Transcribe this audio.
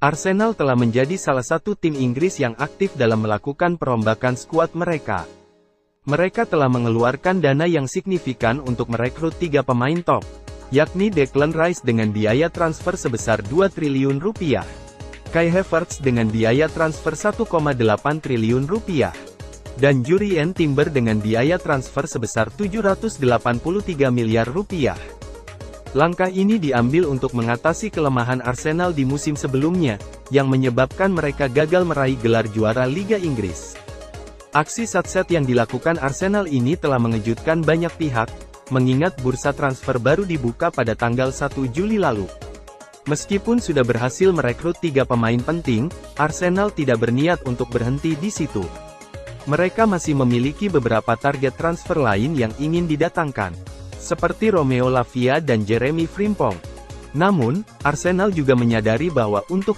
Arsenal telah menjadi salah satu tim Inggris yang aktif dalam melakukan perombakan skuad mereka. Mereka telah mengeluarkan dana yang signifikan untuk merekrut 3 pemain top, yakni Declan Rice dengan biaya transfer sebesar 2 triliun rupiah, Kai Havertz dengan biaya transfer 1,8 triliun rupiah, dan Jurrien Timber dengan biaya transfer sebesar 783 miliar rupiah. Langkah ini diambil untuk mengatasi kelemahan Arsenal di musim sebelumnya, yang menyebabkan mereka gagal meraih gelar juara Liga Inggris. Aksi satset yang dilakukan Arsenal ini telah mengejutkan banyak pihak, mengingat bursa transfer baru dibuka pada tanggal 1 Juli lalu. Meskipun sudah berhasil merekrut 3 pemain penting, Arsenal tidak berniat untuk berhenti di situ. Mereka masih memiliki beberapa target transfer lain yang ingin didatangkan, seperti Romeo Lavia dan Jeremy Frimpong. Namun, Arsenal juga menyadari bahwa untuk